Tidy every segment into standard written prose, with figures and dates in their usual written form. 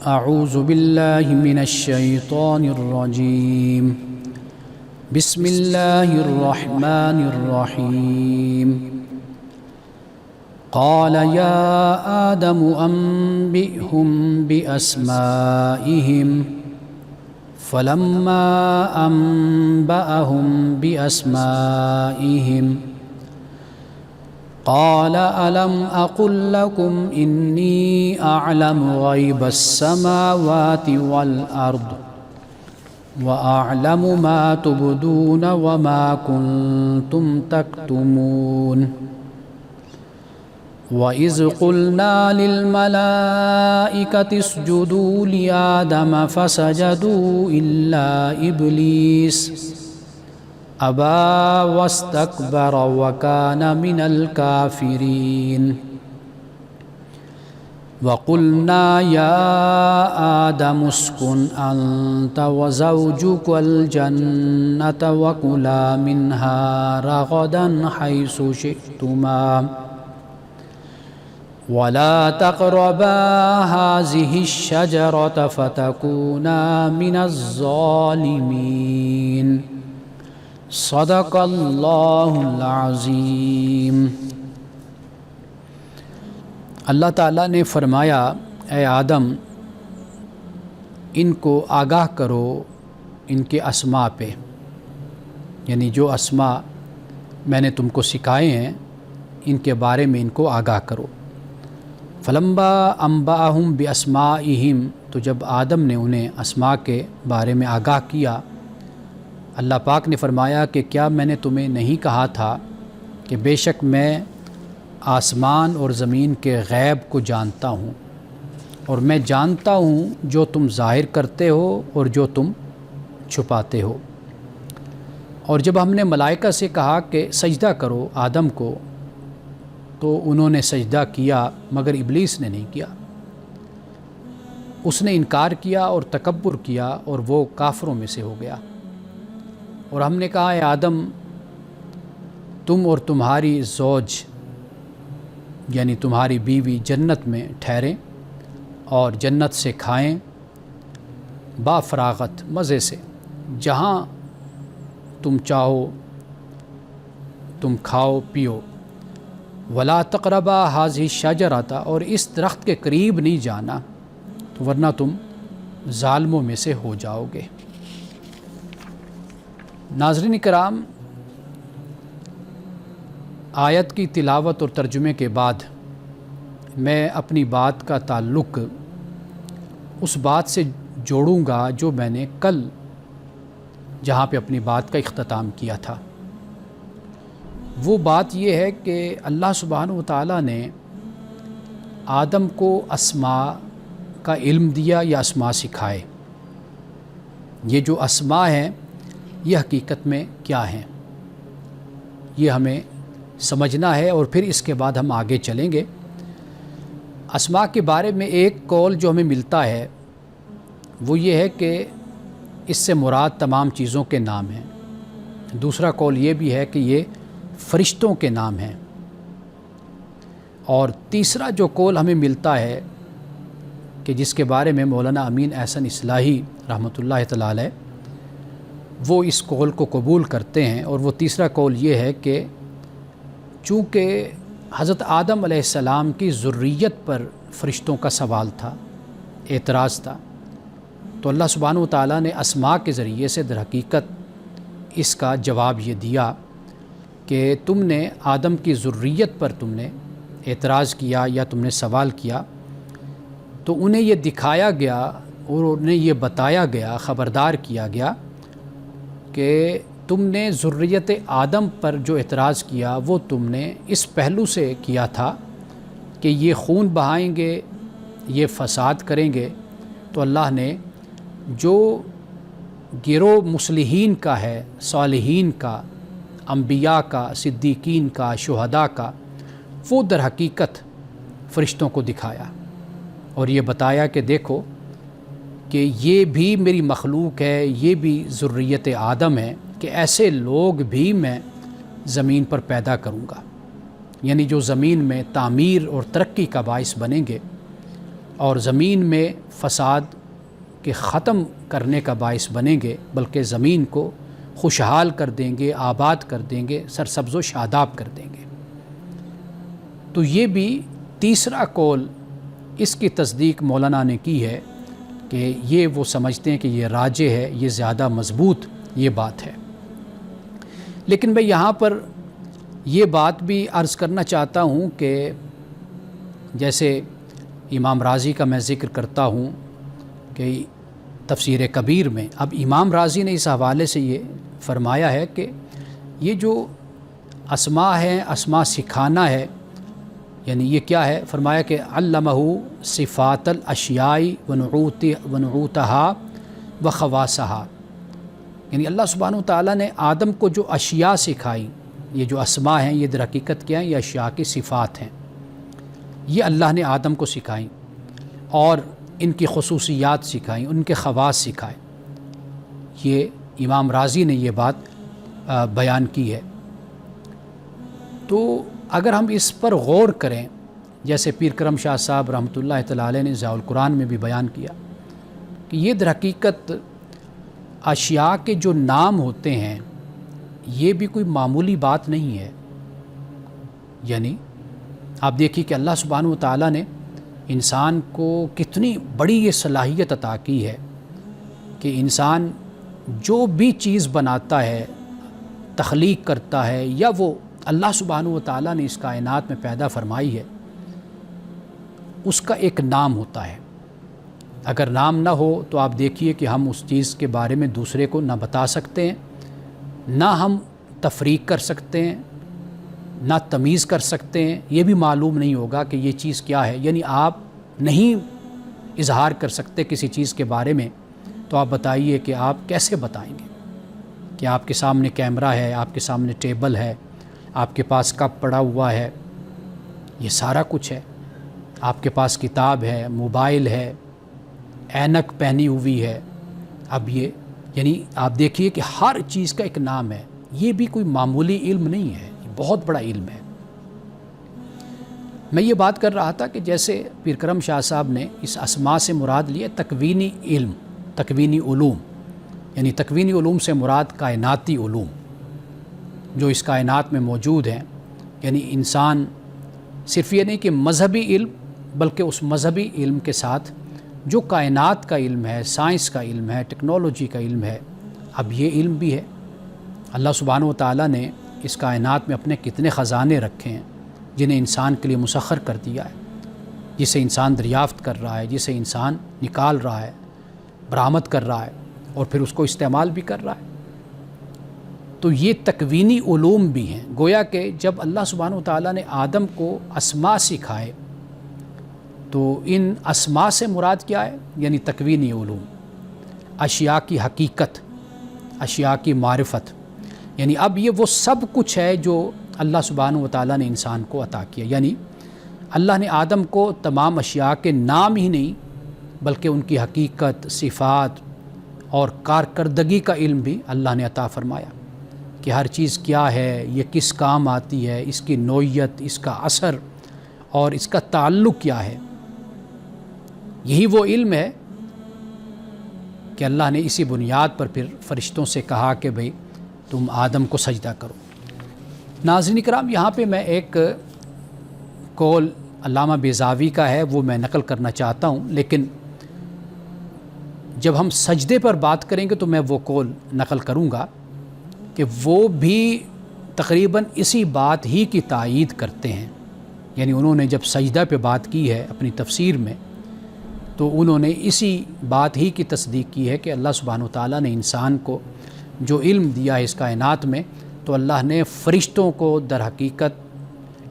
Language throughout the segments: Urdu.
اعوذ باللہ من الشیطان الرجیم بسم اللہ الرحمن الرحیم قال یا آدم انبئہم بأسمائہم فلما انبأہم بأسمائہم قال ألم أقل لكم إني أعلم غيب السماوات والأرض وأعلم ما تبدون وما كنتم تكتمون وإذ قلنا للملائكة اسجدوا لآدم فسجدوا إلا إبليس أبى واستكبر وكان من الكافرين وقلنا يا آدم اسكن أنت وزوجك الجنة وكلا منها رغدا حيث شئتما ولا تقربا هذه الشجرة فتكونا من الظالمين صدق اللہ العظیم۔ اللہ تعالیٰ نے فرمایا اے آدم ان کو آگاہ کرو ان کے اسماء پہ، یعنی جو اسماء میں نے تم کو سکھائے ہیں ان کے بارے میں ان کو آگاہ کرو۔ فلما انبأہم باسمائہم، تو جب آدم نے انہیں اسماء کے بارے میں آگاہ کیا، اللہ پاک نے فرمایا کہ کیا میں نے تمہیں نہیں کہا تھا کہ بے شک میں آسمان اور زمین کے غیب کو جانتا ہوں، اور میں جانتا ہوں جو تم ظاہر کرتے ہو اور جو تم چھپاتے ہو۔ اور جب ہم نے ملائکہ سے کہا کہ سجدہ کرو آدم کو، تو انہوں نے سجدہ کیا مگر ابلیس نے نہیں کیا، اس نے انکار کیا اور تکبر کیا اور وہ کافروں میں سے ہو گیا۔ اور ہم نے کہا اے آدم تم اور تمہاری زوج یعنی تمہاری بیوی جنت میں ٹھہریں اور جنت سے کھائیں با فراغت، مزے سے، جہاں تم چاہو تم کھاؤ پیو۔ ولا تقربا هذه الشجرة، اور اس درخت کے قریب نہیں جانا تو ورنہ تم ظالموں میں سے ہو جاؤ گے۔ ناظرین کرام، آیت کی تلاوت اور ترجمے کے بعد میں اپنی بات کا تعلق اس بات سے جوڑوں گا جو میں نے کل جہاں پہ اپنی بات کا اختتام کیا تھا۔ وہ بات یہ ہے کہ اللہ سبحانہ و تعالیٰ نے آدم کو اسماء کا علم دیا یا اسماء سکھائے۔ یہ جو اسماء ہیں یہ حقیقت میں کیا ہیں، یہ ہمیں سمجھنا ہے، اور پھر اس کے بعد ہم آگے چلیں گے۔ اسماء کے بارے میں ایک قول جو ہمیں ملتا ہے وہ یہ ہے کہ اس سے مراد تمام چیزوں کے نام ہیں۔ دوسرا قول یہ بھی ہے کہ یہ فرشتوں کے نام ہیں، اور تیسرا جو قول ہمیں ملتا ہے کہ جس کے بارے میں مولانا امین احسن اصلاحی رحمۃ اللہ تعالی علیہ وہ اس قول کو قبول کرتے ہیں، اور وہ تیسرا قول یہ ہے کہ چونکہ حضرت آدم علیہ السلام کی ذریت پر فرشتوں کا سوال تھا، اعتراض تھا، تو اللہ سبحانہ و تعالیٰ نے اسماء کے ذریعے سے در حقیقت اس کا جواب یہ دیا کہ تم نے آدم کی ذریت پر تم نے اعتراض کیا یا تم نے سوال کیا، تو انہیں یہ دکھایا گیا اور انہیں یہ بتایا گیا، خبردار کیا گیا کہ تم نے ذریت آدم پر جو اعتراض کیا وہ تم نے اس پہلو سے کیا تھا کہ یہ خون بہائیں گے، یہ فساد کریں گے، تو اللہ نے جو گروہ مصلحین کا ہے، صالحین کا، انبیاء کا، صدیقین کا، شہداء کا، وہ در حقیقت فرشتوں کو دکھایا اور یہ بتایا کہ دیکھو کہ یہ بھی میری مخلوق ہے، یہ بھی ذریت آدم ہے، کہ ایسے لوگ بھی میں زمین پر پیدا کروں گا، یعنی جو زمین میں تعمیر اور ترقی کا باعث بنیں گے اور زمین میں فساد کے ختم کرنے کا باعث بنیں گے، بلکہ زمین کو خوشحال کر دیں گے، آباد کر دیں گے، سرسبز و شاداب کر دیں گے۔ تو یہ بھی تیسرا قول اس کی تصدیق مولانا نے کی ہے کہ یہ وہ سمجھتے ہیں کہ یہ راجح ہے، یہ زیادہ مضبوط یہ بات ہے۔ لیکن میں یہاں پر یہ بات بھی عرض کرنا چاہتا ہوں کہ جیسے امام رازی کا میں ذکر کرتا ہوں کہ تفسیر کبیر میں، اب امام رازی نے اس حوالے سے یہ فرمایا ہے کہ یہ جو اسماء ہے، اسماء سکھانا ہے، یعنی یہ کیا ہے؟ فرمایا کہ علمہ صفات الاشیاء ونعوتہا وخواصہا، یعنی اللہ سبحانہ وتعالیٰ نے آدم کو جو اشیاء سکھائی، یہ جو اسماء ہیں یہ در حقیقت کیا ہیں؟ یہ اشیاء کی صفات ہیں، یہ اللہ نے آدم کو سکھائیں اور ان کی خصوصیات سکھائیں، ان کے خواص سکھائے۔ یہ امام رازی نے یہ بات بیان کی ہے۔ تو اگر ہم اس پر غور کریں، جیسے پیر کرم شاہ صاحب رحمۃ اللہ تعالی علیہ نے ضیاء القرآن میں بھی بیان کیا کہ یہ در حقیقت اشیاء کے جو نام ہوتے ہیں یہ بھی کوئی معمولی بات نہیں ہے۔ یعنی آپ دیکھیے کہ اللہ سبحانہ وتعالیٰ نے انسان کو کتنی بڑی یہ صلاحیت عطا کی ہے کہ انسان جو بھی چیز بناتا ہے، تخلیق کرتا ہے، یا وہ اللہ سبحانہ وتعالیٰ نے اس کائنات میں پیدا فرمائی ہے، اس کا ایک نام ہوتا ہے۔ اگر نام نہ ہو تو آپ دیکھیے کہ ہم اس چیز کے بارے میں دوسرے کو نہ بتا سکتے ہیں، نہ ہم تفریق کر سکتے ہیں، نہ تمیز کر سکتے ہیں، یہ بھی معلوم نہیں ہوگا کہ یہ چیز کیا ہے۔ یعنی آپ نہیں اظہار کر سکتے کسی چیز کے بارے میں، تو آپ بتائیے کہ آپ کیسے بتائیں گے کہ آپ کے سامنے کیمرہ ہے، آپ کے سامنے ٹیبل ہے، آپ کے پاس کپ پڑا ہوا ہے، یہ سارا کچھ ہے، آپ کے پاس کتاب ہے، موبائل ہے، اینک پہنی ہوئی ہے۔ اب یہ یعنی آپ دیکھیے کہ ہر چیز کا ایک نام ہے، یہ بھی کوئی معمولی علم نہیں ہے، یہ بہت بڑا علم ہے۔ میں یہ بات کر رہا تھا کہ جیسے پیر کرم شاہ صاحب نے اس اسماء سے مراد لیے تکوینی علم، تکوینی علوم، یعنی تکوینی علوم سے مراد کائناتی علوم جو اس کائنات میں موجود ہیں۔ یعنی انسان صرف یہ نہیں کہ مذہبی علم، بلکہ اس مذہبی علم کے ساتھ جو کائنات کا علم ہے، سائنس کا علم ہے، ٹیکنالوجی کا علم ہے، اب یہ علم بھی ہے۔ اللہ سبحانہ وتعالیٰ نے اس کائنات میں اپنے کتنے خزانے رکھے ہیں جنہیں انسان کے لیے مسخر کر دیا ہے، جسے انسان دریافت کر رہا ہے، جسے انسان نکال رہا ہے، برآمد کر رہا ہے، اور پھر اس کو استعمال بھی کر رہا ہے۔ تو یہ تکوینی علوم بھی ہیں۔ گویا کہ جب اللہ سبحانہ وتعالیٰ نے آدم کو اسماء سکھائے تو ان اسماء سے مراد کیا ہے؟ یعنی تکوینی علوم، اشیاء کی حقیقت، اشیاء کی معرفت، یعنی اب یہ وہ سب کچھ ہے جو اللہ سبحانہ وتعالیٰ نے انسان کو عطا کیا۔ یعنی اللہ نے آدم کو تمام اشیاء کے نام ہی نہیں بلکہ ان کی حقیقت، صفات اور کارکردگی کا علم بھی اللہ نے عطا فرمایا کہ ہر چیز کیا ہے، یہ کس کام آتی ہے، اس کی نوعیت، اس کا اثر اور اس کا تعلق کیا ہے۔ یہی وہ علم ہے کہ اللہ نے اسی بنیاد پر پھر فرشتوں سے کہا کہ بھئی تم آدم کو سجدہ کرو۔ ناظرین کرام، یہاں پہ میں ایک قول علامہ بیضاوی کا ہے وہ میں نقل کرنا چاہتا ہوں، لیکن جب ہم سجدے پر بات کریں گے تو میں وہ قول نقل کروں گا کہ وہ بھی تقریباً اسی بات ہی کی تائید کرتے ہیں۔ یعنی انہوں نے جب سجدہ پہ بات کی ہے اپنی تفسیر میں تو انہوں نے اسی بات ہی کی تصدیق کی ہے کہ اللہ سبحانہ وتعالیٰ نے انسان کو جو علم دیا ہے اس کائنات میں، تو اللہ نے فرشتوں کو در حقیقت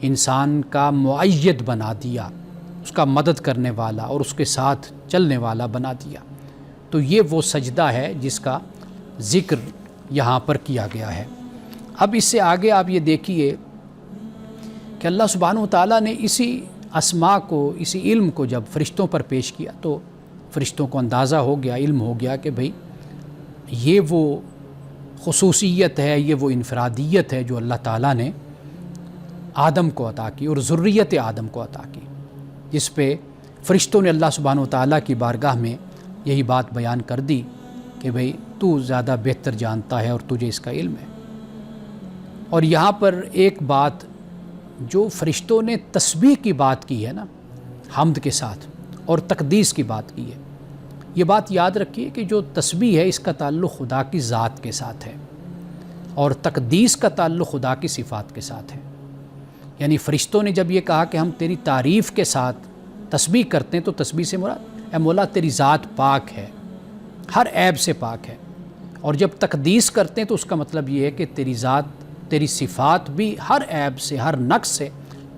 انسان کا معید بنا دیا، اس کا مدد کرنے والا اور اس کے ساتھ چلنے والا بنا دیا۔ تو یہ وہ سجدہ ہے جس کا ذکر یہاں پر کیا گیا ہے۔ اب اس سے آگے آپ یہ دیکھیے کہ اللہ سبحانہ وتعالیٰ نے اسی اسماء کو، اسی علم کو جب فرشتوں پر پیش کیا تو فرشتوں کو اندازہ ہو گیا، علم ہو گیا کہ بھئی یہ وہ خصوصیت ہے، یہ وہ انفرادیت ہے جو اللہ تعالیٰ نے آدم کو عطا کی اور ذریت آدم کو عطا کی، جس پہ فرشتوں نے اللہ سبحانہ و تعالیٰ کی بارگاہ میں یہی بات بیان کر دی کہ بھئی تو زیادہ بہتر جانتا ہے اور تجھے اس کا علم ہے۔ اور یہاں پر ایک بات جو فرشتوں نے تسبیح کی بات کی ہے نا حمد کے ساتھ، اور تقدیس کی بات کی ہے، یہ بات یاد رکھیے کہ جو تسبیح ہے اس کا تعلق خدا کی ذات کے ساتھ ہے، اور تقدیس کا تعلق خدا کی صفات کے ساتھ ہے۔ یعنی فرشتوں نے جب یہ کہا کہ ہم تیری تعریف کے ساتھ تسبیح کرتے ہیں، تو تسبیح سے مراد اے مولا تیری ذات پاک ہے، ہر عیب سے پاک ہے، اور جب تقدیس کرتے ہیں تو اس کا مطلب یہ ہے کہ تیری ذات، تیری صفات بھی ہر عیب سے، ہر نقص سے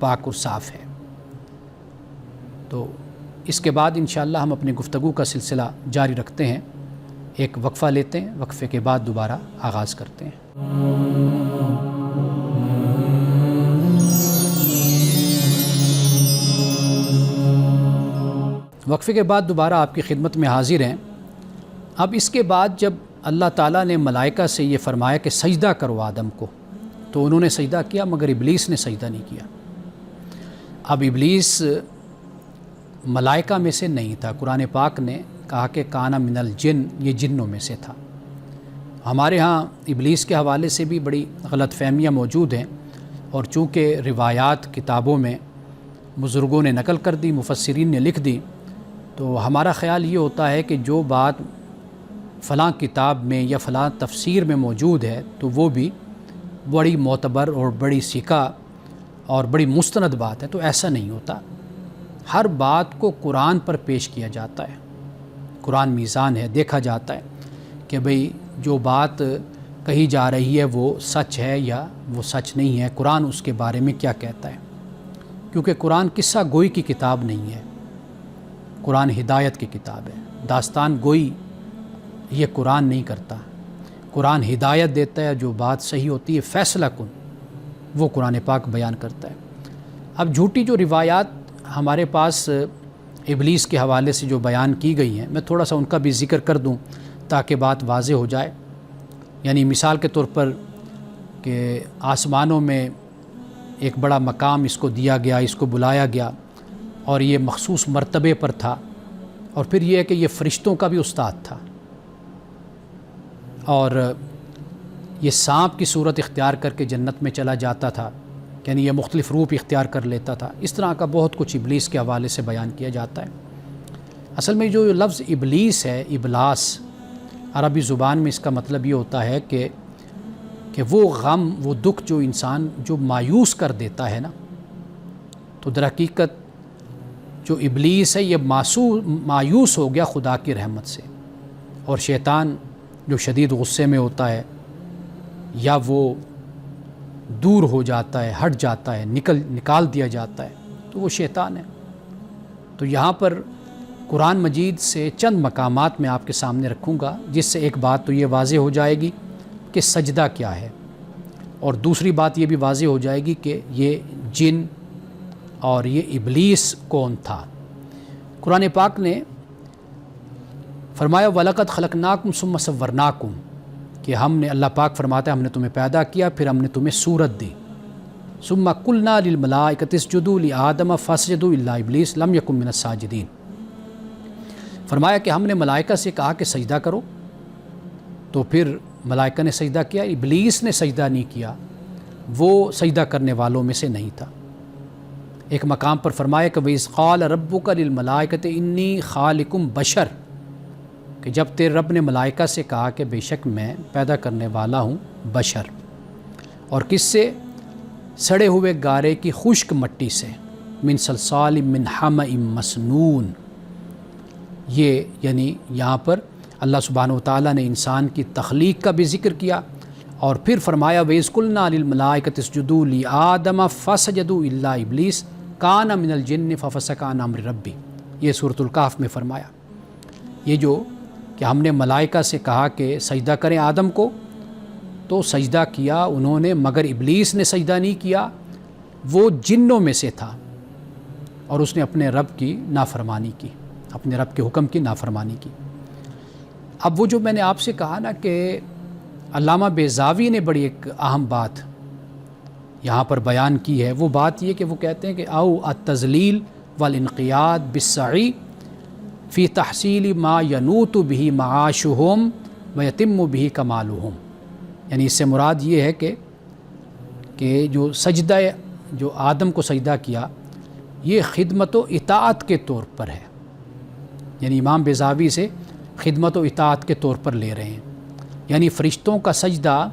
پاک اور صاف ہے۔ تو اس کے بعد انشاءاللہ ہم اپنی گفتگو کا سلسلہ جاری رکھتے ہیں، ایک وقفہ لیتے ہیں، وقفے کے بعد دوبارہ آغاز کرتے ہیں۔ وقفے کے بعد دوبارہ آپ کی خدمت میں حاضر ہیں۔ اب اس کے بعد جب اللہ تعالیٰ نے ملائکہ سے یہ فرمایا کہ سجدہ کرو آدم کو، تو انہوں نے سجدہ کیا، مگر ابلیس نے سجدہ نہیں کیا۔ اب ابلیس ملائکہ میں سے نہیں تھا، قرآن پاک نے کہا کہ کانا من الجن، یہ جنوں میں سے تھا۔ ہمارے ہاں ابلیس کے حوالے سے بھی بڑی غلط فہمیاں موجود ہیں، اور چونکہ روایات کتابوں میں بزرگوں نے نقل کر دی، مفسرین نے لکھ دی، تو ہمارا خیال یہ ہوتا ہے کہ جو بات فلاں کتاب میں یا فلاں تفسیر میں موجود ہے تو وہ بھی بڑی معتبر اور بڑی ثقہ اور بڑی مستند بات ہے، تو ایسا نہیں ہوتا۔ ہر بات کو قرآن پر پیش کیا جاتا ہے، قرآن میزان ہے، دیکھا جاتا ہے کہ بھئی جو بات کہی جا رہی ہے وہ سچ ہے یا وہ سچ نہیں ہے، قرآن اس کے بارے میں کیا کہتا ہے، کیونکہ قرآن قصہ گوئی کی کتاب نہیں ہے، قرآن ہدایت کی کتاب ہے۔ داستان گوئی یہ قرآن نہیں کرتا، قرآن ہدایت دیتا ہے، جو بات صحیح ہوتی ہے فیصلہ کن وہ قرآن پاک بیان کرتا ہے۔ اب جھوٹی جو روایات ہمارے پاس ابلیس کے حوالے سے جو بیان کی گئی ہیں، میں تھوڑا سا ان کا بھی ذکر کر دوں تاکہ بات واضح ہو جائے۔ یعنی مثال کے طور پر کہ آسمانوں میں ایک بڑا مقام اس کو دیا گیا، اس کو بلایا گیا، اور یہ مخصوص مرتبے پر تھا، اور پھر یہ ہے کہ یہ فرشتوں کا بھی استاد تھا، اور یہ سانپ کی صورت اختیار کر کے جنت میں چلا جاتا تھا، یعنی یہ مختلف روپ اختیار کر لیتا تھا۔ اس طرح کا بہت کچھ ابلیس کے حوالے سے بیان کیا جاتا ہے۔ اصل میں جو لفظ ابلیس ہے، ابلاس، عربی زبان میں اس کا مطلب یہ ہوتا ہے کہ وہ غم، وہ دکھ جو انسان جو مایوس کر دیتا ہے نا، تو در حقیقت جو ابلیس ہے یہ مایوس ہو گیا خدا کی رحمت سے، اور شیطان جو شدید غصے میں ہوتا ہے یا وہ دور ہو جاتا ہے، ہٹ جاتا ہے، نکال دیا جاتا ہے، تو وہ شیطان ہے۔ تو یہاں پر قرآن مجید سے چند مقامات میں آپ کے سامنے رکھوں گا، جس سے ایک بات تو یہ واضح ہو جائے گی کہ سجدہ کیا ہے، اور دوسری بات یہ بھی واضح ہو جائے گی کہ یہ جن اور یہ ابلیس کون تھا۔ قرآن پاک نے فرمایا وَلَقَدْ خَلَقْنَاكُمْ ثُمَّ صَوَّرْنَاكُمْ، کہ ہم نے، اللہ پاک فرماتا ہے ہم نے تمہیں پیدا کیا، پھر ہم نے تمہیں صورت دی۔ ثُمَّ قُلْنَا لِلْمَلَائِكَةِ اسْجُدُوا لِآدَمَ فَسَجَدُوا إِلَّا إِبْلِيسَ لَمْ يَكُنْ مِنَ السَّاجِدِينَ۔ فرمایا کہ ہم نے ملائکہ سے کہا کہ سجدہ کرو، تو پھر ملائکہ نے سجدہ کیا، ابلیس نے سجدہ نہیں کیا، وہ سجدہ کرنے والوں میں سے نہیں تھا۔ ایک مقام پر فرمایا کہ وَإِذْ قَالَ رَبُّكَ لِلْمَلَائِكَةِ إِنِّي خَالِقٌ بَشَرٌ، کہ جب تیرے رب نے ملائکہ سے کہا کہ بے شک میں پیدا کرنے والا ہوں بشر، اور کس سے؟ سڑے ہوئے گارے کی خشک مٹی سے، من صلصال من حمأ مسنون۔ یہ یعنی یہاں پر اللہ سبحانہ وتعالیٰ نے انسان کی تخلیق کا بھی ذکر کیا، اور پھر فرمایا وَإِذْ قُلْنَا لِلْمَلَائِكَةِ اسْجُدُوا لِآدَمَ فَسَجَدُوا إِلَّا إِبْلِيسَ كَانَ مِنَ الْجِنِّ فَفَسَقَ عَنْ أَمْرِ رَبِّهِ، یہ سورۃ الکہف میں فرمایا۔ یہ جو کہ ہم نے ملائکہ سے کہا کہ سجدہ کریں آدم کو، تو سجدہ کیا انہوں نے، مگر ابلیس نے سجدہ نہیں کیا، وہ جنوں میں سے تھا، اور اس نے اپنے رب کی نافرمانی کی، اپنے رب کے حکم کی نافرمانی کی۔ اب وہ جو میں نے آپ سے کہا نا کہ علامہ بیضاوی نے بڑی ایک اہم بات یہاں پر بیان کی ہے، وہ بات یہ کہ وہ کہتے ہیں کہ او التذلیل والانقیاد بالسعی فی تحصیل ما ینوت بہ معاشہم ویتم بہ کمالہم. یعنی اس سے مراد یہ ہے کہ جو سجدہ جو آدم کو سجدہ کیا یہ خدمت و اطاعت کے طور پر ہے. یعنی امام بیضاوی سے خدمت و اطاعت کے طور پر لے رہے ہیں. یعنی فرشتوں کا سجدہ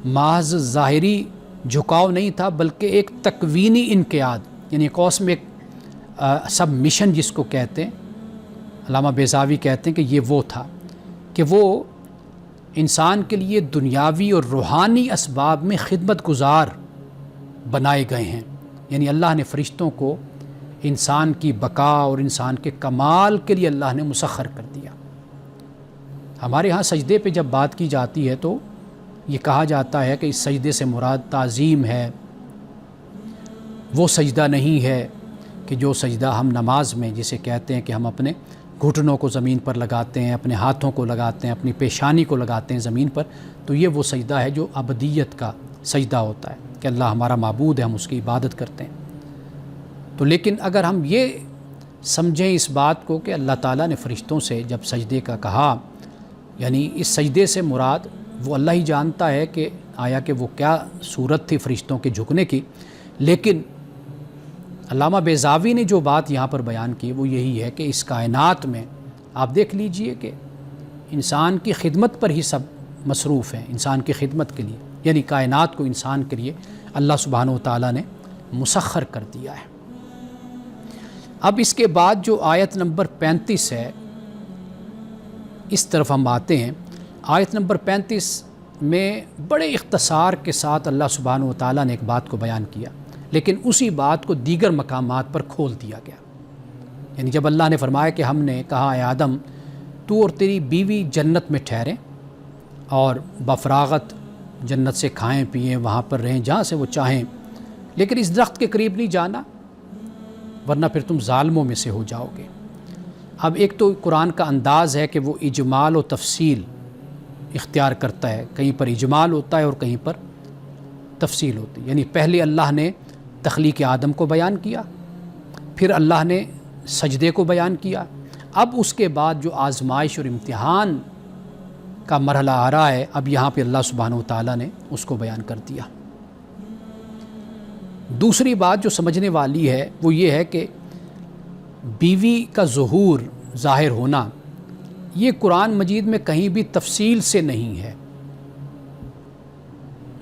محض ظاہری جھکاؤ نہیں تھا بلکہ ایک تکوینی انقیاد، یعنی کاسمک سب مشن جس کو کہتے ہیں. علامہ بیضاوی کہتے ہیں کہ یہ وہ تھا کہ وہ انسان کے لیے دنیاوی اور روحانی اسباب میں خدمت گزار بنائے گئے ہیں. یعنی اللہ نے فرشتوں کو انسان کی بقا اور انسان کے کمال کے لیے اللہ نے مسخر کر دیا. ہمارے ہاں سجدے پہ جب بات کی جاتی ہے تو یہ کہا جاتا ہے کہ اس سجدے سے مراد تعظیم ہے، وہ سجدہ نہیں ہے کہ جو سجدہ ہم نماز میں جسے کہتے ہیں کہ ہم اپنے گھٹنوں کو زمین پر لگاتے ہیں، اپنے ہاتھوں کو لگاتے ہیں، اپنی پیشانی کو لگاتے ہیں زمین پر، تو یہ وہ سجدہ ہے جو ابدیت کا سجدہ ہوتا ہے کہ اللہ ہمارا معبود ہے، ہم اس کی عبادت کرتے ہیں. تو لیکن اگر ہم یہ سمجھیں اس بات کو کہ اللہ تعالیٰ نے فرشتوں سے جب سجدے کا کہا، یعنی اس سجدے سے مراد وہ اللہ ہی جانتا ہے کہ آیا کہ وہ کیا صورت تھی فرشتوں کے جھکنے کی، لیکن علامہ بیضاوی نے جو بات یہاں پر بیان کی وہ یہی ہے کہ اس کائنات میں آپ دیکھ لیجئے کہ انسان کی خدمت پر ہی سب مصروف ہیں، انسان کی خدمت کے لیے، یعنی کائنات کو انسان کے لیے اللہ سبحانہ و تعالیٰ نے مسخر کر دیا ہے. اب اس کے بعد جو آیت نمبر 35 ہے اس طرف ہم آتے ہیں. آیت نمبر 35 میں بڑے اختصار کے ساتھ اللہ سبحانہ و تعالیٰ نے ایک بات کو بیان کیا، لیکن اسی بات کو دیگر مقامات پر کھول دیا گیا. یعنی جب اللہ نے فرمایا کہ ہم نے کہا اے آدم تو اور تیری بیوی جنت میں ٹھہریں اور بفراغت جنت سے کھائیں پئیں، وہاں پر رہیں جہاں سے وہ چاہیں، لیکن اس درخت کے قریب نہیں جانا ورنہ پھر تم ظالموں میں سے ہو جاؤ گے. اب ایک تو قرآن کا انداز ہے کہ وہ اجمال و تفصیل اختیار کرتا ہے، کہیں پر اجمال ہوتا ہے اور کہیں پر تفصیل ہوتی ہے. یعنی پہلے اللہ نے تخلیق آدم کو بیان کیا، پھر اللہ نے سجدے کو بیان کیا، اب اس کے بعد جو آزمائش اور امتحان کا مرحلہ آ رہا ہے اب یہاں پہ اللہ سبحانہ و تعالیٰ نے اس کو بیان کر دیا. دوسری بات جو سمجھنے والی ہے وہ یہ ہے کہ بیوی کا ظہور ظاہر ہونا یہ قرآن مجید میں کہیں بھی تفصیل سے نہیں ہے.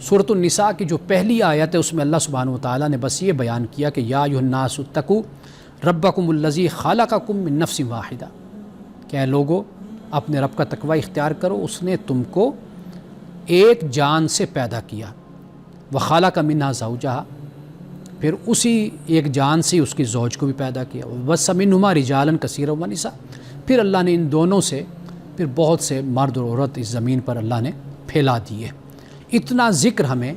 سورۃ النساء کی جو پہلی آیت ہے اس میں اللہ سبحانہ و تعالیٰ نے بس یہ بیان کیا کہ یا ایھا الناس اتقوا ربکم الذی خلقکم من نفس واحدہ، کہ اے لوگو اپنے رب کا تقوی اختیار کرو، اس نے تم کو ایک جان سے پیدا کیا، وخلق منھا زوجھا، پھر اسی ایک جان سے اس کی زوج کو بھی پیدا کیا، وبث منھما رجالا کثیرا ونساء، پھر اللہ نے ان دونوں سے پھر بہت سے مرد اور عورت اس زمین پر اللہ نے پھیلا دیے. اتنا ذکر ہمیں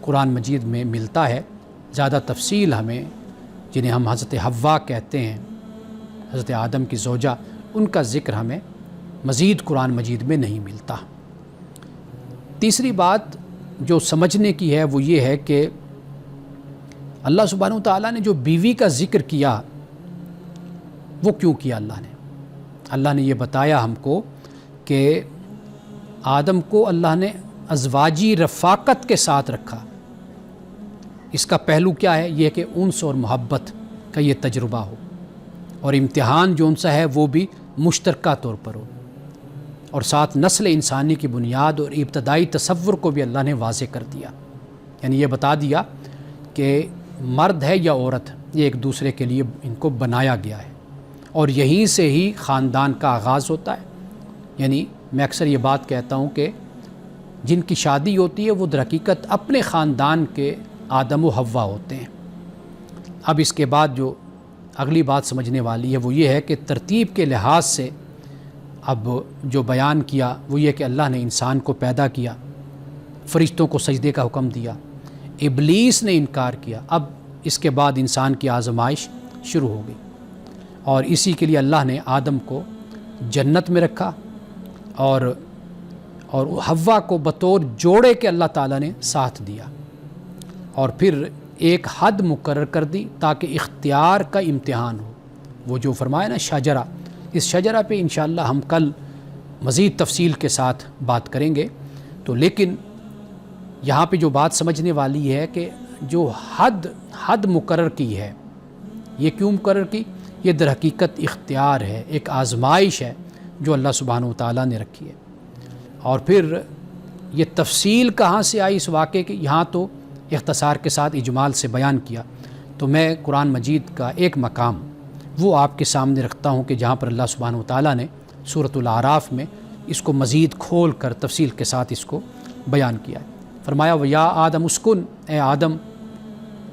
قرآن مجید میں ملتا ہے، زیادہ تفصیل ہمیں جنہیں ہم حضرت حوا کہتے ہیں، حضرت آدم کی زوجہ، ان کا ذکر ہمیں مزید قرآن مجید میں نہیں ملتا. تیسری بات جو سمجھنے کی ہے وہ یہ ہے کہ اللہ سبحانہ و تعالیٰ نے جو بیوی کا ذکر کیا وہ کیوں کیا؟ اللہ نے یہ بتایا ہم کو کہ آدم کو اللہ نے ازواجی رفاقت کے ساتھ رکھا. اس کا پہلو کیا ہے؟ یہ کہ انس اور محبت کا یہ تجربہ ہو، اور امتحان جو ان سے ہے وہ بھی مشترکہ طور پر ہو، اور ساتھ نسل انسانی کی بنیاد اور ابتدائی تصور کو بھی اللہ نے واضح کر دیا. یعنی یہ بتا دیا کہ مرد ہے یا عورت یہ ایک دوسرے کے لیے ان کو بنایا گیا ہے، اور یہیں سے ہی خاندان کا آغاز ہوتا ہے. یعنی میں اکثر یہ بات کہتا ہوں کہ جن کی شادی ہوتی ہے وہ در حقیقت اپنے خاندان کے آدم و حوا ہوتے ہیں. اب اس کے بعد جو اگلی بات سمجھنے والی ہے وہ یہ ہے کہ ترتیب کے لحاظ سے اب جو بیان کیا وہ یہ کہ اللہ نے انسان کو پیدا کیا، فرشتوں کو سجدے کا حکم دیا، ابلیس نے انکار کیا، اب اس کے بعد انسان کی آزمائش شروع ہو گئی، اور اسی کے لیے اللہ نے آدم کو جنت میں رکھا اور حوا کو بطور جوڑے کے اللہ تعالیٰ نے ساتھ دیا، اور پھر ایک حد مقرر کر دی تاکہ اختیار کا امتحان ہو۔ وہ جو فرمایا نا شجرہ، اس شجرہ پہ انشاءاللہ ہم کل مزید تفصیل کے ساتھ بات کریں گے۔ تو لیکن یہاں پہ جو بات سمجھنے والی ہے کہ جو حد مقرر کی ہے، یہ کیوں مقرر کی؟ یہ در حقیقت اختیار ہے، ایک آزمائش ہے جو اللہ سبحانہ و تعالیٰ نے رکھی ہے۔ اور پھر یہ تفصیل کہاں سے آئی اس واقعے کی؟ یہاں تو اختصار کے ساتھ اجمال سے بیان کیا، تو میں قرآن مجید کا ایک مقام وہ آپ کے سامنے رکھتا ہوں کہ جہاں پر اللہ سبحانہ و تعالیٰ نے سورۃ الاعراف میں اس کو مزید کھول کر تفصیل کے ساتھ اس کو بیان کیا ہے۔ فرمایا وَيَا آدم اسکن، اے آدم،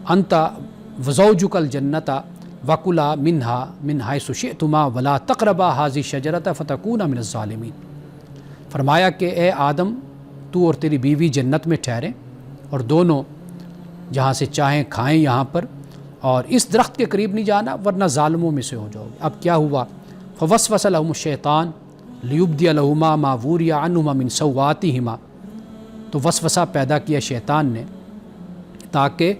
انت وزوجک الجنۃ وَكُلَا مِنْهَا مِنْ حَيْثُ شِئْتُمَا وَلَا تَقْرَبَا هَذِهِ الشَّجَرَةَ فَتَكُونَا مِنَ الظَّالِمِينَ۔ فرمایا کہ اے آدم، تو اور تیری بیوی جنت میں ٹھہریں اور دونوں جہاں سے چاہیں کھائیں یہاں پر، اور اس درخت کے قریب نہیں جانا ورنہ ظالموں میں سے ہو جاؤ گے۔ اب کیا ہوا؟ فَوَسْوَسَ لَهُمُ الشَّيْطَانُ لِيُبْدِيَ لَهُمَا مَا وُرِيَ عَنْهُمَا مِنْ سَوْآتِهِمَا، تو وسوسہ پیدا کیا شیطان نے تاکہ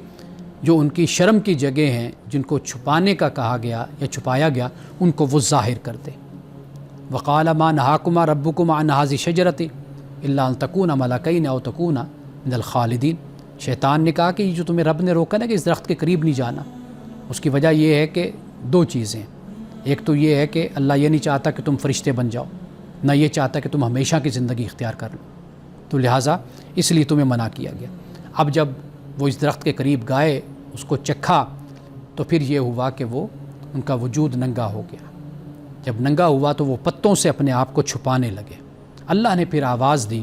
جو ان کی شرم کی جگہ ہیں جن کو چھپانے کا کہا گیا یا چھپایا گیا ان کو وہ ظاہر کر دے۔ وَقَالَ مَا نَهَاكُمَا رَبُّكُمْ عَنْ هَٰذِهِ الشَّجَرَةِ إِلَّا أَن تَكُونَا مَلَكَيْنِ أَوْ تَكُونَا مِنَ الْخَالِدِينَ۔ شیطان نے کہا کہ یہ جو تمہیں رب نے روکا نا کہ اس درخت کے قریب نہیں جانا، اس کی وجہ یہ ہے کہ دو چیزیں، ایک تو یہ ہے کہ اللہ یہ نہیں چاہتا کہ تم فرشتے بن جاؤ، نہ یہ چاہتا کہ تم ہمیشہ کی زندگی اختیار کر لو، تو لہٰذا اس لیے تمہیں منع کیا گیا۔ اب جب وہ اس درخت کے قریب گئے، اس کو چکھا، تو پھر یہ ہوا کہ وہ ان کا وجود ننگا ہو گیا۔ جب ننگا ہوا تو وہ پتوں سے اپنے آپ کو چھپانے لگے۔ اللہ نے پھر آواز دی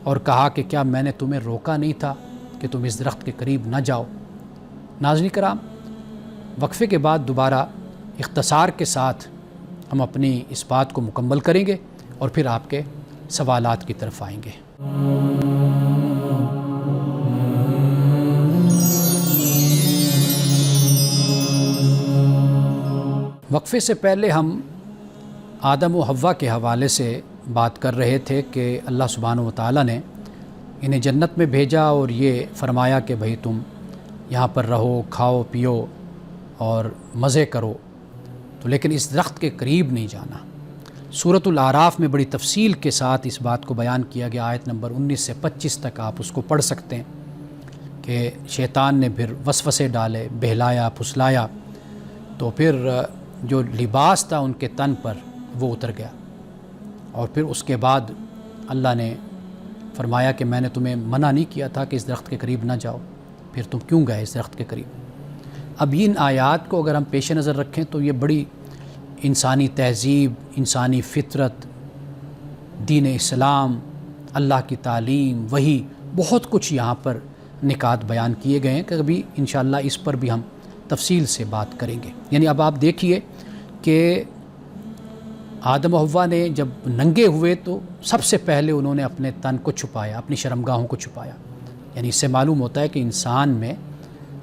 اور کہا کہ کیا میں نے تمہیں روکا نہیں تھا کہ تم اس درخت کے قریب نہ جاؤ؟ ناظرین کرام، وقفے کے بعد دوبارہ اختصار کے ساتھ ہم اپنی اس بات کو مکمل کریں گے اور پھر آپ کے سوالات کی طرف آئیں گے۔ وقفے سے پہلے ہم آدم و حوا کے حوالے سے بات کر رہے تھے کہ اللہ سبحانہ و تعالیٰ نے انہیں جنت میں بھیجا اور یہ فرمایا کہ بھئی تم یہاں پر رہو، کھاؤ پیو اور مزے کرو، تو لیکن اس درخت کے قریب نہیں جانا۔ سورۃ الاعراف میں بڑی تفصیل کے ساتھ اس بات کو بیان کیا گیا، آیت نمبر 19 سے 25 تک آپ اس کو پڑھ سکتے ہیں کہ شیطان نے پھر وسوسے ڈالے، بہلایا پھسلایا، تو پھر جو لباس تھا ان کے تن پر وہ اتر گیا، اور پھر اس کے بعد اللہ نے فرمایا کہ میں نے تمہیں منع نہیں کیا تھا کہ اس درخت کے قریب نہ جاؤ، پھر تم کیوں گئے اس درخت کے قریب؟ اب ان آیات کو اگر ہم پیش نظر رکھیں تو یہ بڑی انسانی تہذیب، انسانی فطرت، دین اسلام، اللہ کی تعلیم، وہی بہت کچھ یہاں پر نکات بیان کیے گئے ہیں کہ کبھی انشاءاللہ اس پر بھی ہم تفصیل سے بات کریں گے۔ یعنی اب آپ دیکھیے کہ آدم و حوا نے جب ننگے ہوئے تو سب سے پہلے انہوں نے اپنے تن کو چھپایا، اپنی شرمگاہوں کو چھپایا۔ یعنی اس سے معلوم ہوتا ہے کہ انسان میں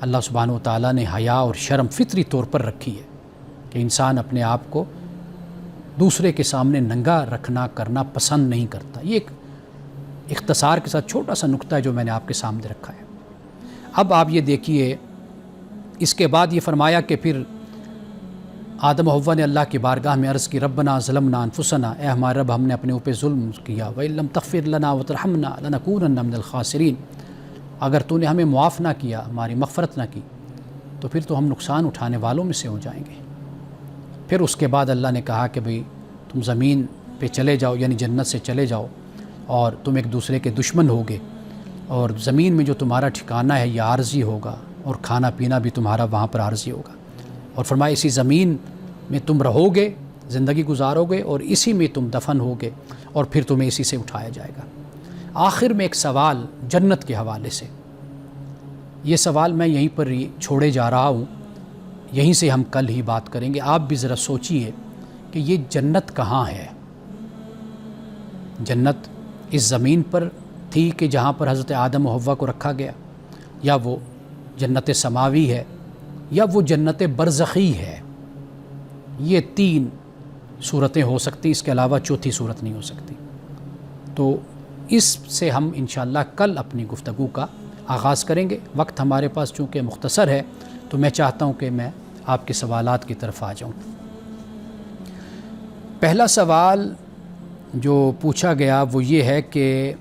اللہ سبحانہ و تعالیٰ نے حیا اور شرم فطری طور پر رکھی ہے کہ انسان اپنے آپ کو دوسرے کے سامنے ننگا رکھنا کرنا پسند نہیں کرتا۔ یہ ایک اختصار کے ساتھ چھوٹا سا نقطہ ہے جو میں نے آپ کے سامنے رکھا ہے۔ اب آپ یہ دیکھیے، اس کے بعد یہ فرمایا کہ پھر آدم و حوا نے اللہ کی بارگاہ میں عرض کی ربنا ظلمنا انفسنا، اے ہمارے رب ہم نے اپنے اوپر ظلم کیا، وَإِن لَّمْ تَغْفِرْ لَنَا وَتَرْحَمْنَا لَنَكُونَنَّ مِنَ الْخَاسِرِينَ، اگر تو نے ہمیں معاف نہ کیا، ہماری مغفرت نہ کی، تو پھر تو ہم نقصان اٹھانے والوں میں سے ہو جائیں گے۔ پھر اس کے بعد اللہ نے کہا کہ بھئی تم زمین پہ چلے جاؤ، یعنی جنت سے چلے جاؤ، اور تم ایک دوسرے کے دشمن ہوگے، اور زمین میں جو تمہارا ٹھکانہ ہے یہ عارضی ہوگا، اور کھانا پینا بھی تمہارا وہاں پر عارضی ہوگا، اور فرمایا اسی زمین میں تم رہو گے، زندگی گزارو گے، اور اسی میں تم دفن ہوگے، اور پھر تمہیں اسی سے اٹھایا جائے گا۔ آخر میں ایک سوال جنت کے حوالے سے، یہ سوال میں یہیں پر چھوڑے جا رہا ہوں، یہیں سے ہم کل ہی بات کریں گے۔ آپ بھی ذرا سوچئے کہ یہ جنت کہاں ہے؟ جنت اس زمین پر تھی کہ جہاں پر حضرت آدم و حوا کو رکھا گیا، یا وہ جنت سماوی ہے، یا وہ جنت برزخی ہے؟ یہ تین صورتیں ہو سکتی، اس کے علاوہ چوتھی صورت نہیں ہو سکتی۔ تو اس سے ہم انشاءاللہ کل اپنی گفتگو کا آغاز کریں گے۔ وقت ہمارے پاس چونکہ مختصر ہے تو میں چاہتا ہوں کہ میں آپ کے سوالات کی طرف آ جاؤں۔ پہلا سوال جو پوچھا گیا وہ یہ ہے کہ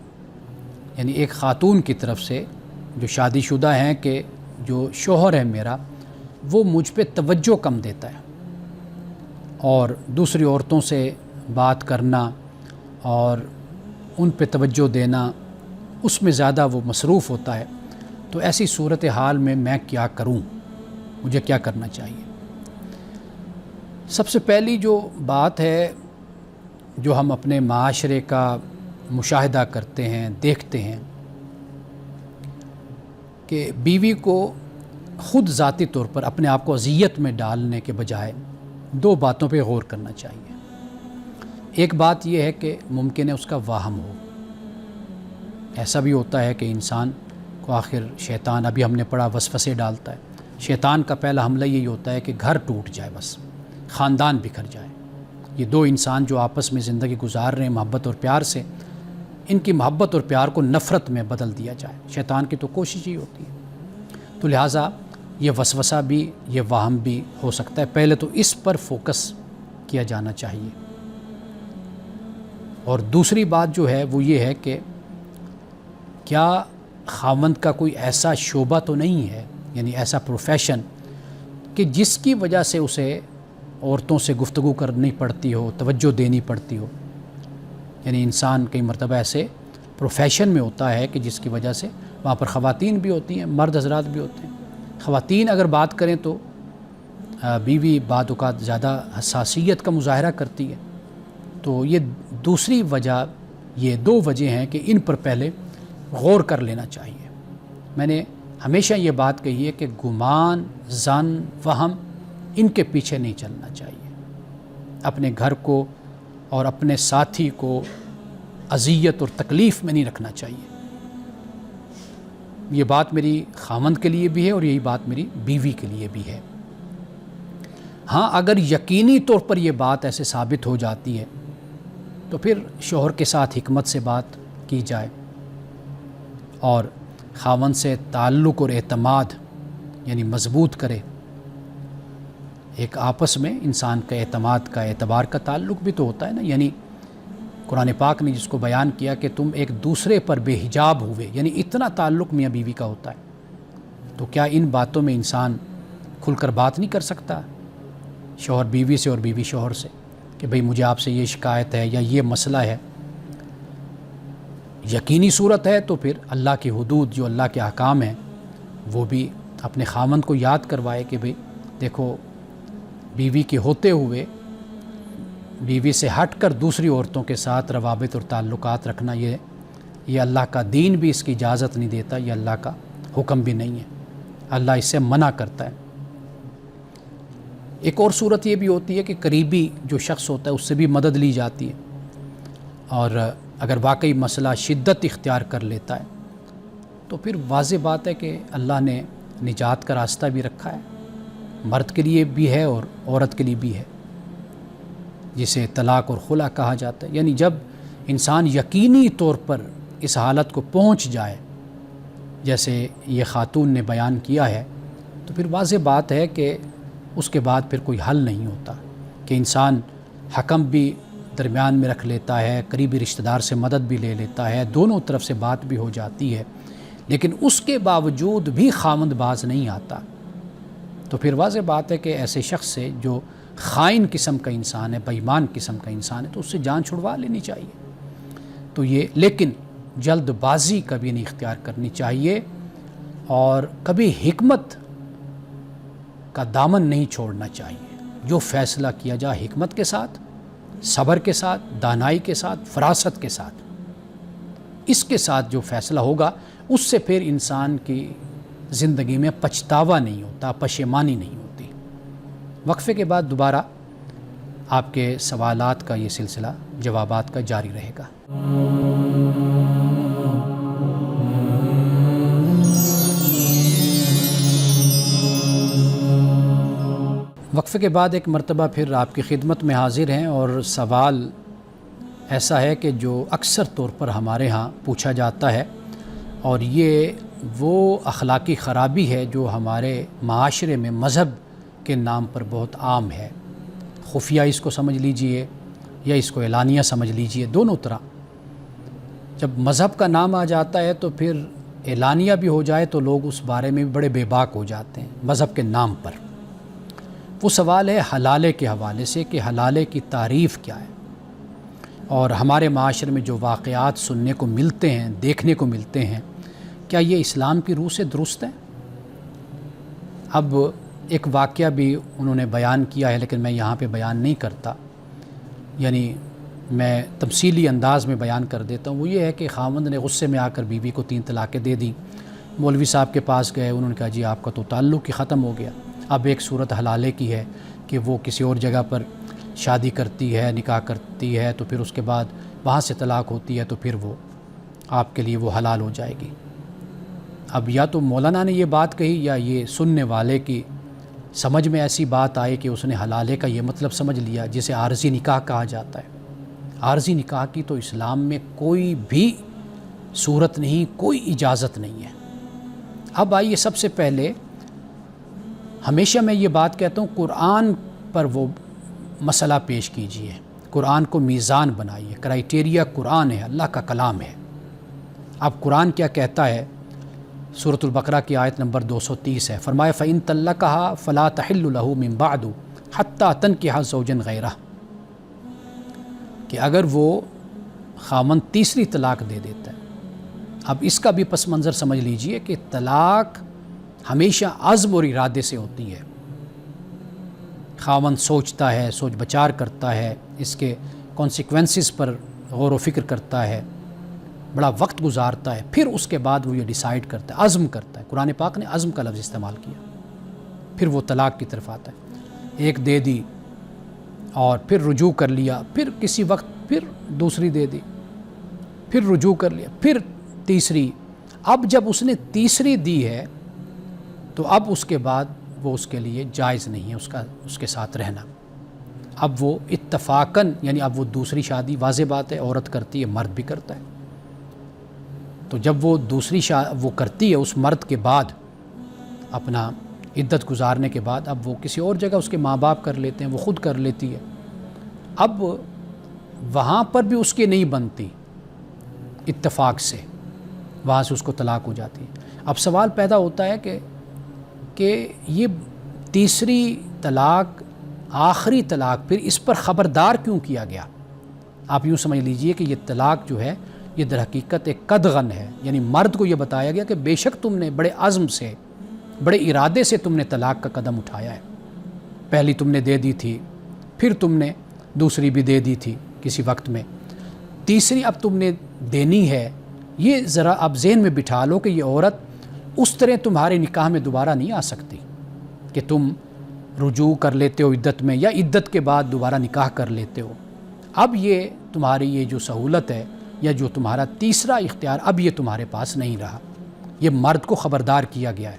یعنی ایک خاتون کی طرف سے جو شادی شدہ ہیں کہ جو شوہر ہے میرا وہ مجھ پہ توجہ کم دیتا ہے اور دوسری عورتوں سے بات کرنا اور ان پہ توجہ دینا اس میں زیادہ وہ مصروف ہوتا ہے، تو ایسی صورتحال میں کیا کروں، مجھے کیا کرنا چاہیے؟ سب سے پہلی جو بات ہے جو ہم اپنے معاشرے کا مشاہدہ کرتے ہیں، دیکھتے ہیں کہ بیوی کو خود ذاتی طور پر اپنے آپ کو اذیت میں ڈالنے کے بجائے دو باتوں پہ غور کرنا چاہیے۔ ایک بات یہ ہے کہ ممکن ہے اس کا واہم ہو، ایسا بھی ہوتا ہے کہ انسان کو آخر شیطان، ابھی ہم نے پڑھا، وسوسے ڈالتا ہے۔ شیطان کا پہلا حملہ یہی ہوتا ہے کہ گھر ٹوٹ جائے، بس خاندان بکھر جائے۔ یہ دو انسان جو آپس میں زندگی گزار رہے ہیں محبت اور پیار سے، ان کی محبت اور پیار کو نفرت میں بدل دیا جائے۔ شیطان کی تو کوشش ہی ہوتی ہے۔ تو لہٰذا یہ وسوسہ بھی، یہ واہم بھی ہو سکتا ہے۔ پہلے تو اس پر فوکس کیا جانا چاہیے۔ اور دوسری بات جو ہے وہ یہ ہے کہ کیا خاوند کا کوئی ایسا شعبہ تو نہیں ہے، یعنی ایسا پروفیشن کہ جس کی وجہ سے اسے عورتوں سے گفتگو کرنی پڑتی ہو، توجہ دینی پڑتی ہو۔ یعنی انسان کئی مرتبہ ایسے پروفیشن میں ہوتا ہے کہ جس کی وجہ سے وہاں پر خواتین بھی ہوتی ہیں، مرد حضرات بھی ہوتے ہیں۔ خواتین اگر بات کریں تو بیوی بعض اوقات زیادہ حساسیت کا مظاہرہ کرتی ہے، تو یہ دوسری وجہ، یہ دو وجہ ہیں کہ ان پر پہلے غور کر لینا چاہیے۔ میں نے ہمیشہ یہ بات کہی ہے کہ گمان، ظن، وہم، ان کے پیچھے نہیں چلنا چاہیے۔ اپنے گھر کو اور اپنے ساتھی کو اذیت اور تکلیف میں نہیں رکھنا چاہیے۔ یہ بات میری خاوند کے لیے بھی ہے اور یہی بات میری بیوی کے لیے بھی ہے۔ ہاں، اگر یقینی طور پر یہ بات ایسے ثابت ہو جاتی ہے تو پھر شوہر کے ساتھ حکمت سے بات کی جائے اور خاوند سے تعلق اور اعتماد یعنی مضبوط کرے۔ ایک آپس میں انسان کا اعتماد کا، اعتبار کا تعلق بھی تو ہوتا ہے نا۔ یعنی قرآن پاک نے جس کو بیان کیا کہ تم ایک دوسرے پر بے حجاب ہوئے، یعنی اتنا تعلق میاں بیوی کا ہوتا ہے، تو کیا ان باتوں میں انسان کھل کر بات نہیں کر سکتا، شوہر بیوی سے اور بیوی شوہر سے، کہ بھئی مجھے آپ سے یہ شکایت ہے یا یہ مسئلہ ہے؟ یقینی صورت ہے تو پھر اللہ کی حدود، جو اللہ کے احکام ہیں، وہ بھی اپنے خاوند کو یاد کروائے کہ بھئی دیکھو، بیوی کے ہوتے ہوئے بیوی سے ہٹ کر دوسری عورتوں کے ساتھ روابط اور تعلقات رکھنا، یہ اللہ کا دین بھی اس کی اجازت نہیں دیتا، یہ اللہ کا حکم بھی نہیں ہے، اللہ اس سے منع کرتا ہے۔ ایک اور صورت یہ بھی ہوتی ہے کہ قریبی جو شخص ہوتا ہے اس سے بھی مدد لی جاتی ہے، اور اگر واقعی مسئلہ شدت اختیار کر لیتا ہے تو پھر واضح بات ہے کہ اللہ نے نجات کا راستہ بھی رکھا ہے، مرد کے لیے بھی ہے اور عورت کے لیے بھی ہے، جسے طلاق اور خلا کہا جاتا ہے۔ یعنی جب انسان یقینی طور پر اس حالت کو پہنچ جائے جیسے یہ خاتون نے بیان کیا ہے، تو پھر واضح بات ہے کہ اس کے بعد پھر کوئی حل نہیں ہوتا، کہ انسان حکم بھی درمیان میں رکھ لیتا ہے، قریبی رشتہ دار سے مدد بھی لے لیتا ہے، دونوں طرف سے بات بھی ہو جاتی ہے، لیکن اس کے باوجود بھی خاوند باز نہیں آتا، تو پھر واضح بات ہے کہ ایسے شخص سے جو خائن قسم کا انسان ہے، بے ایمان قسم کا انسان ہے، تو اس سے جان چھڑوا لینی چاہیے۔ تو یہ، لیکن جلد بازی کبھی نہیں اختیار کرنی چاہیے، اور کبھی حکمت کا دامن نہیں چھوڑنا چاہیے۔ جو فیصلہ کیا جائے حکمت کے ساتھ، صبر کے ساتھ، دانائی کے ساتھ، فراست کے ساتھ، اس کے ساتھ جو فیصلہ ہوگا اس سے پھر انسان کی زندگی میں پچھتاوا نہیں ہوتا، پشیمانی نہیں ہوتی۔ وقفے کے بعد دوبارہ آپ کے سوالات کا یہ سلسلہ جوابات کا جاری رہے گا۔ وقفے کے بعد ایک مرتبہ پھر آپ کی خدمت میں حاضر ہیں، اور سوال ایسا ہے کہ جو اکثر طور پر ہمارے ہاں پوچھا جاتا ہے، اور یہ وہ اخلاقی خرابی ہے جو ہمارے معاشرے میں مذہب کے نام پر بہت عام ہے. خفیہ اس کو سمجھ لیجئے یا اس کو اعلانیہ سمجھ لیجئے، دونوں طرح. جب مذہب کا نام آ جاتا ہے تو پھر اعلانیہ بھی ہو جائے تو لوگ اس بارے میں بھی بڑے بے باک ہو جاتے ہیں مذہب کے نام پر. وہ سوال ہے حلالے کے حوالے سے کہ حلالے کی تعریف کیا ہے، اور ہمارے معاشرے میں جو واقعات سننے کو ملتے ہیں، دیکھنے کو ملتے ہیں، کیا یہ اسلام کی روح سے درست ہیں؟ اب ایک واقعہ بھی انہوں نے بیان کیا ہے لیکن میں یہاں پہ بیان نہیں کرتا، یعنی میں تفصیلی انداز میں بیان کر دیتا ہوں. وہ یہ ہے کہ خاوند نے غصے میں آ کر بیوی کو 3 طلاقیں دے دیں. مولوی صاحب کے پاس گئے، انہوں نے کہا جی آپ کا تو تعلق ہی ختم ہو گیا. اب ایک صورت حلالے کی ہے کہ وہ کسی اور جگہ پر شادی کرتی ہے، نکاح کرتی ہے، تو پھر اس کے بعد وہاں سے طلاق ہوتی ہے تو پھر وہ آپ کے لیے وہ حلال ہو جائے گی. اب یا تو مولانا نے یہ بات کہی یا یہ سننے والے کی سمجھ میں ایسی بات آئی کہ اس نے حلالے کا یہ مطلب سمجھ لیا جسے عارضی نکاح کہا جاتا ہے. عارضی نکاح کی تو اسلام میں کوئی بھی صورت نہیں، کوئی اجازت نہیں ہے. اب آئیے، سب سے پہلے ہمیشہ میں یہ بات کہتا ہوں، قرآن پر وہ مسئلہ پیش کیجئے، قرآن کو میزان بنائیے. کرائیٹیریا قرآن ہے، اللہ کا کلام ہے. اب قرآن کیا کہتا ہے؟ سورۃ البقرہ کی آیت نمبر 230 ہے. فرمایا فَإِن طَلَّقَهَا فَلَا تَحِلُّ لَهُ مِن بَعْدُ حَتَّى تَنكِحَ زَوْجًا غَيْرَهُ، کہ اگر وہ خاوند تیسری طلاق دے دیتا ہے. اب اس کا بھی پس منظر سمجھ لیجئے کہ طلاق ہمیشہ عزم اور ارادے سے ہوتی ہے. خاوند سوچتا ہے، سوچ بچار کرتا ہے، اس کے کانسیکوینسز پر غور و فکر کرتا ہے، بڑا وقت گزارتا ہے، پھر اس کے بعد وہ یہ ڈیسائیڈ کرتا ہے، عزم کرتا ہے. قرآن پاک نے عزم کا لفظ استعمال کیا. پھر وہ طلاق کی طرف آتا ہے. ایک دے دی اور پھر رجوع کر لیا، پھر کسی وقت پھر دوسری دے دی، پھر رجوع کر لیا، پھر تیسری. اب جب اس نے تیسری دی ہے تو اب اس کے بعد وہ اس کے لیے جائز نہیں ہے اس کے ساتھ رہنا. اب وہ اتفاقاً، یعنی اب وہ دوسری شادی، واضح بات ہے عورت کرتی ہے، مرد بھی کرتا ہے. تو جب وہ دوسری وہ کرتی ہے اس مرد کے بعد، اپنا عدت گزارنے کے بعد، اب وہ کسی اور جگہ اس کے ماں باپ کر لیتے ہیں، وہ خود کر لیتی ہے. اب وہاں پر بھی اس کی نہیں بنتی اتفاق سے، وہاں سے اس کو طلاق ہو جاتی ہے. اب سوال پیدا ہوتا ہے کہ یہ تیسری طلاق، آخری طلاق، پھر اس پر خبردار کیوں کیا گیا؟ آپ یوں سمجھ لیجئے کہ یہ طلاق جو ہے یہ در حقیقت ایک قدغن ہے. یعنی مرد کو یہ بتایا گیا کہ بے شک تم نے بڑے عزم سے، بڑے ارادے سے تم نے طلاق کا قدم اٹھایا ہے. پہلی تم نے دے دی تھی، پھر تم نے دوسری بھی دے دی تھی کسی وقت میں، تیسری اب تم نے دینی ہے. یہ ذرا اب ذہن میں بٹھا لو کہ یہ عورت اس طرح تمہارے نکاح میں دوبارہ نہیں آ سکتی کہ تم رجوع کر لیتے ہو عدت میں، یا عدت کے بعد دوبارہ نکاح کر لیتے ہو. اب یہ تمہاری یہ جو سہولت ہے یا جو تمہارا تیسرا اختیار، اب یہ تمہارے پاس نہیں رہا. یہ مرد کو خبردار کیا گیا ہے.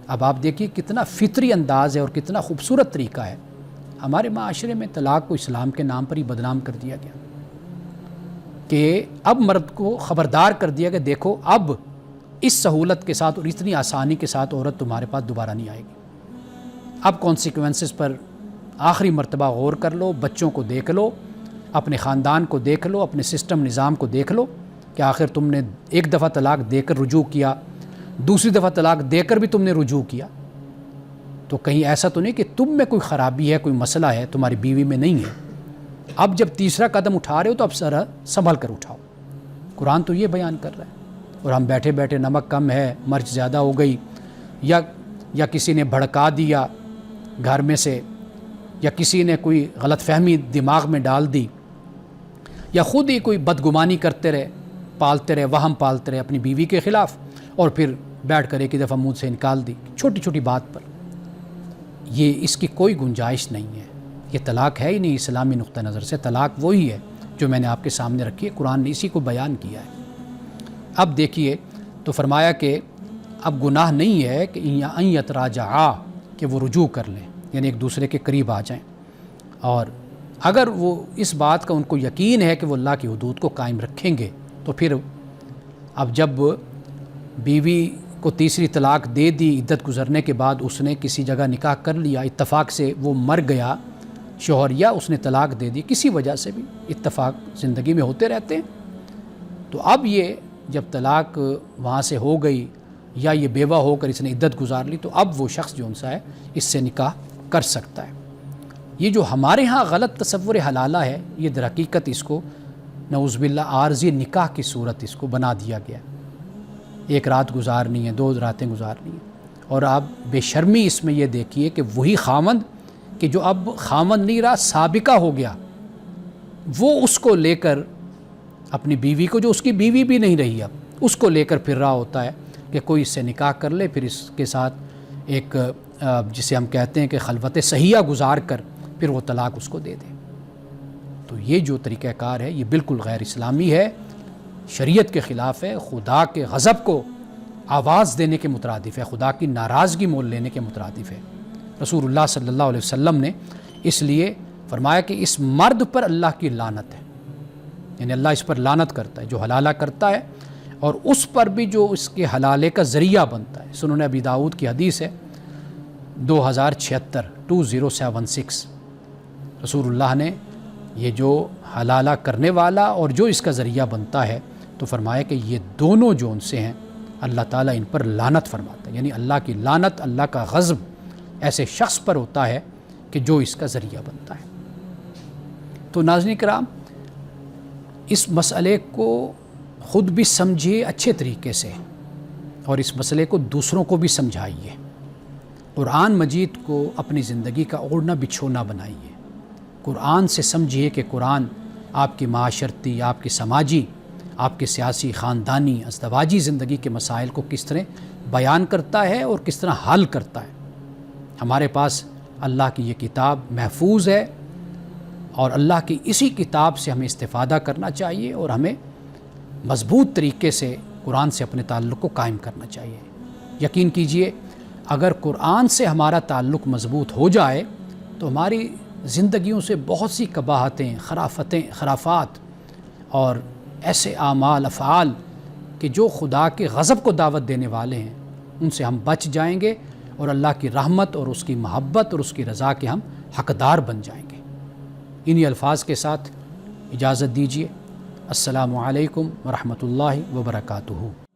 اب آپ دیکھیے کتنا فطری انداز ہے اور کتنا خوبصورت طریقہ ہے. ہمارے معاشرے میں طلاق کو اسلام کے نام پر ہی بدنام کر دیا گیا کہ اب مرد کو خبردار کر دیا کہ دیکھو اب اس سہولت کے ساتھ اور اتنی آسانی کے ساتھ عورت تمہارے پاس دوبارہ نہیں آئے گی. اب کانسیکوینسز پر آخری مرتبہ غور کر لو، بچوں کو دیکھ لو، اپنے خاندان کو دیکھ لو، اپنے سسٹم نظام کو دیکھ لو کہ آخر تم نے ایک دفعہ طلاق دے کر رجوع کیا، دوسری دفعہ طلاق دے کر بھی تم نے رجوع کیا. تو کہیں ایسا تو نہیں کہ تم میں کوئی خرابی ہے، کوئی مسئلہ ہے، تمہاری بیوی میں نہیں ہے. اب جب تیسرا قدم اٹھا رہے ہو تو اب ذرا سنبھل کر اٹھاؤ. قرآن تو یہ بیان کر رہا ہے. اور ہم بیٹھے بیٹھے نمک کم ہے، مرچ زیادہ ہو گئی، یا کسی نے بھڑکا دیا گھر میں سے، یا کسی نے کوئی غلط فہمی دماغ میں ڈال دی، یا خود ہی کوئی بدگمانی کرتے رہے، پالتے رہے، وہم پالتے رہے اپنی بیوی کے خلاف، اور پھر بیٹھ کر ایک ہی دفعہ منہ سے نکال دی چھوٹی چھوٹی بات پر. یہ اس کی کوئی گنجائش نہیں ہے. یہ طلاق ہے ہی نہیں. اسلامی نقطہ نظر سے طلاق وہی ہے جو میں نے آپ کے سامنے رکھی ہے. قرآن نے اسی کو بیان کیا ہے. اب دیکھیے تو فرمایا کہ اب گناہ نہیں ہے کہ ان یتراجعا، کہ وہ رجوع کر لیں، یعنی ایک دوسرے کے قریب آ جائیں. اور اگر وہ اس بات کا ان کو یقین ہے کہ وہ اللہ کی حدود کو قائم رکھیں گے، تو پھر اب جب بیوی کو تیسری طلاق دے دی، عدت گزرنے کے بعد اس نے کسی جگہ نکاح کر لیا، اتفاق سے وہ مر گیا شوہر، یا اس نے طلاق دے دی کسی وجہ سے بھی، اتفاق زندگی میں ہوتے رہتے ہیں، تو اب یہ جب طلاق وہاں سے ہو گئی یا یہ بیوہ ہو کر اس نے عدت گزار لی، تو اب وہ شخص جو ان سا ہے اس سے نکاح کر سکتا ہے۔ یہ جو ہمارے ہاں غلط تصور حلالہ ہے، یہ در حقیقت اس کو نعوذ باللہ عارضی نکاح کی صورت اس کو بنا دیا گیا، ایک رات گزارنی ہے، 2 راتیں گزارنی ہیں، اور آپ بے شرمی اس میں یہ دیکھیے کہ وہی خاوند کہ جو اب خاوند نہیں رہا، سابقہ ہو گیا، وہ اس کو لے کر اپنی بیوی کو، جو اس کی بیوی بھی نہیں رہی اب، اس کو لے کر پھر رہا ہوتا ہے کہ کوئی اس سے نکاح کر لے، پھر اس کے ساتھ ایک جسے ہم کہتے ہیں کہ خلوت صحیحہ گزار کر پھر وہ طلاق اس کو دے دے۔ تو یہ جو طریقہ کار ہے یہ بالکل غیر اسلامی ہے، شریعت کے خلاف ہے، خدا کے غضب کو آواز دینے کے مترادف ہے، خدا کی ناراضگی مول لینے کے مترادف ہے۔ رسول اللہ صلی اللہ علیہ وسلم نے اس لیے فرمایا کہ اس مرد پر اللہ کی لعنت ہے، یعنی اللہ اس پر لعنت کرتا ہے جو حلالہ کرتا ہے، اور اس پر بھی جو اس کے حلالے کا ذریعہ بنتا ہے۔ سنن ابی داؤد کی حدیث ہے 2076 رسول اللہ نے یہ جو حلالہ کرنے والا اور جو اس کا ذریعہ بنتا ہے، تو فرمایا کہ یہ دونوں جو ان سے ہیں اللہ تعالیٰ ان پر لعنت فرماتا ہے، یعنی اللہ کی لعنت، اللہ کا غضب ایسے شخص پر ہوتا ہے کہ جو اس کا ذریعہ بنتا ہے۔ تو ناظرین کرام، اس مسئلے کو خود بھی سمجھیے اچھے طریقے سے، اور اس مسئلے کو دوسروں کو بھی سمجھائیے، قرآن مجید کو اپنی زندگی کا اوڑھنا بچھونا بنائیے، قرآن سے سمجھیے کہ قرآن آپ کی معاشرتی، آپ کی سماجی، آپ کے سیاسی، خاندانی، ازدواجی زندگی کے مسائل کو کس طرح بیان کرتا ہے اور کس طرح حل کرتا ہے۔ ہمارے پاس اللہ کی یہ کتاب محفوظ ہے، اور اللہ کی اسی کتاب سے ہمیں استفادہ کرنا چاہیے، اور ہمیں مضبوط طریقے سے قرآن سے اپنے تعلق کو قائم کرنا چاہیے۔ یقین کیجئے، اگر قرآن سے ہمارا تعلق مضبوط ہو جائے تو ہماری زندگیوں سے بہت سی قباحتیں، خرافات اور ایسے اعمال، افعال کہ جو خدا کے غضب کو دعوت دینے والے ہیں، ان سے ہم بچ جائیں گے، اور اللہ کی رحمت اور اس کی محبت اور اس کی رضا کے ہم حقدار بن جائیں گے۔ انہی الفاظ کے ساتھ اجازت دیجیے۔ السلام علیکم ورحمۃ اللہ وبرکاتہ۔